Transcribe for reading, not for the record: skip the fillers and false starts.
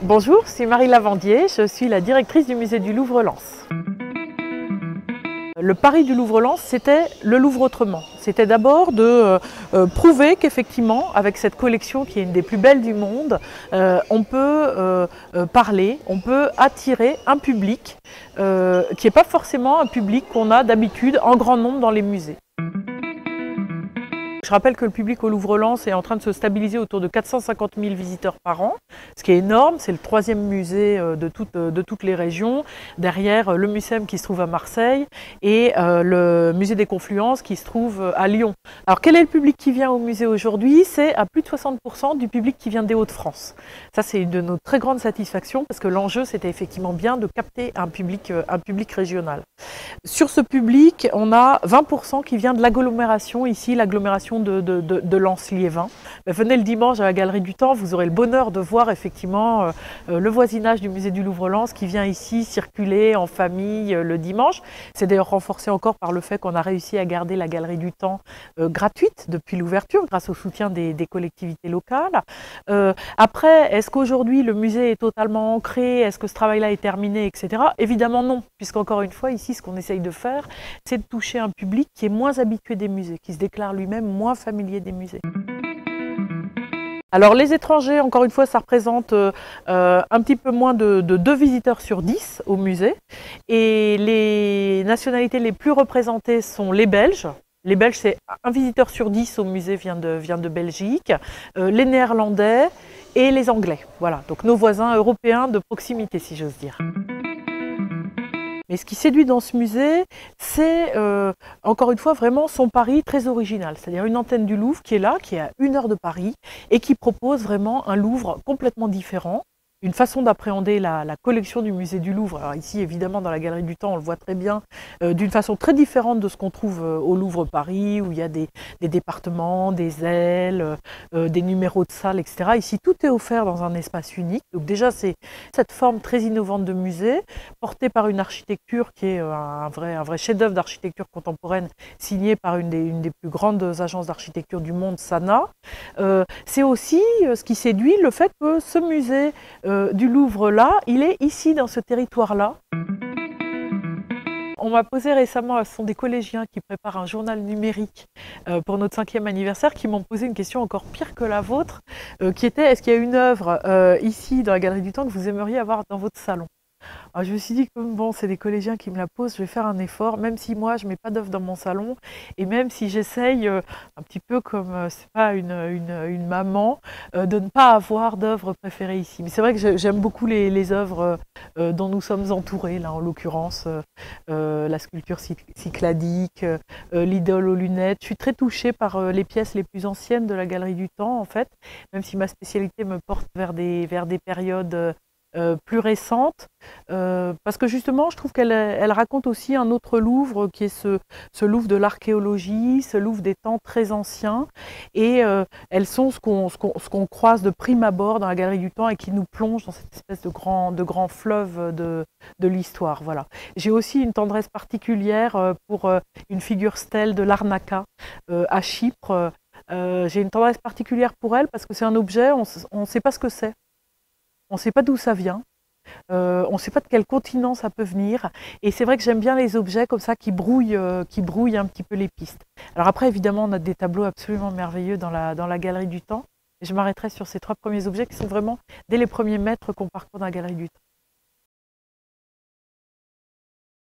Bonjour, je suis Marie Lavandier, je suis la directrice du musée du Louvre-Lens. Le pari du Louvre-Lens, c'était le Louvre autrement. C'était d'abord de prouver qu'effectivement, avec cette collection qui est une des plus belles du monde, on peut parler, on peut attirer un public qui n'est pas forcément un public qu'on a d'habitude en grand nombre dans les musées. Je rappelle que le public au Louvre-Lens est en train de se stabiliser autour de 450 000 visiteurs par an, ce qui est énorme. C'est le 3e musée de toutes les régions, derrière le Mucem qui se trouve à Marseille et le musée des Confluences qui se trouve à Lyon. Alors quel est le public qui vient au musée aujourd'hui? C'est à plus de 60% du public qui vient des Hauts-de-France. Ça, c'est une de nos très grandes satisfactions parce que l'enjeu, c'était effectivement bien de capter un public régional. Sur ce public, on a 20% qui vient de l'agglomération ici, l'agglomération de Lens-Liévin. Venez le dimanche à la Galerie du Temps, vous aurez le bonheur de voir effectivement le voisinage du musée du Louvre-Lens qui vient ici circuler en famille le dimanche. C'est d'ailleurs renforcé encore par le fait qu'on a réussi à garder la Galerie du Temps gratuite depuis l'ouverture grâce au soutien des collectivités locales. Après, est-ce qu'aujourd'hui le musée est totalement ancré? Est-ce que ce travail-là est terminé, etc. Évidemment non, puisqu'encore une fois, ici, ce qu'on essaye de faire, c'est de toucher un public qui est moins habitué des musées, qui se déclare lui-même moins familier des musées. Alors les étrangers, encore une fois, ça représente un petit peu moins de 2 visiteurs sur 10 au musée. Et les nationalités les plus représentées sont les Belges. Les Belges, c'est 1 visiteur sur 10 au musée vient de Belgique. Les Néerlandais et les Anglais. Voilà, donc nos voisins européens de proximité, si j'ose dire. Mais ce qui séduit dans ce musée, c'est encore une fois vraiment son pari très original. C'est-à-dire une antenne du Louvre qui est là, qui est à 1 heure de Paris et qui propose vraiment un Louvre complètement différent. Une façon d'appréhender la collection du musée du Louvre. Alors ici, évidemment, dans la Galerie du Temps, on le voit très bien, d'une façon très différente de ce qu'on trouve au Louvre Paris, où il y a des départements, des ailes, des numéros de salles, etc. Ici, tout est offert dans un espace unique. Donc déjà, c'est cette forme très innovante de musée, portée par une architecture qui est un vrai chef-d'œuvre d'architecture contemporaine, signé par une des plus grandes agences d'architecture du monde, Sana. C'est aussi ce qui séduit, le fait que ce musée du Louvre-là, il est ici dans ce territoire-là. On m'a posé récemment, ce sont des collégiens qui préparent un journal numérique pour notre 5e anniversaire, qui m'ont posé une question encore pire que la vôtre, qui était: est-ce qu'il y a une œuvre ici dans la Galerie du Temps que vous aimeriez avoir dans votre salon? Alors je me suis dit que bon, c'est des collégiens qui me la posent, je vais faire un effort, même si moi je mets pas d'œuvre dans mon salon, et même si j'essaye, un petit peu comme c'est pas une maman, de ne pas avoir d'œuvre préférée ici. Mais c'est vrai que j'aime beaucoup les œuvres dont nous sommes entourés, là en l'occurrence la sculpture cycladique, l'idole aux lunettes. Je suis très touchée par les pièces les plus anciennes de la Galerie du Temps, en fait, même si ma spécialité me porte vers des périodes plus récente, parce que justement je trouve qu'elle raconte aussi un autre Louvre qui est ce Louvre de l'archéologie, ce Louvre des temps très anciens, et elles sont ce qu'on croise de prime abord dans la Galerie du Temps et qui nous plonge dans cette espèce de grand fleuve de l'histoire. Voilà. J'ai aussi une tendresse particulière pour une figure stèle de Larnaca à Chypre. J'ai une tendresse particulière pour elle parce que c'est un objet, on ne sait pas ce que c'est. On ne sait pas d'où ça vient, on ne sait pas de quel continent ça peut venir. Et c'est vrai que j'aime bien les objets comme ça qui brouillent un petit peu les pistes. Alors après, évidemment, on a des tableaux absolument merveilleux dans la Galerie du Temps. Et je m'arrêterai sur ces 3 premiers objets qui sont vraiment dès les premiers mètres qu'on parcourt dans la Galerie du Temps.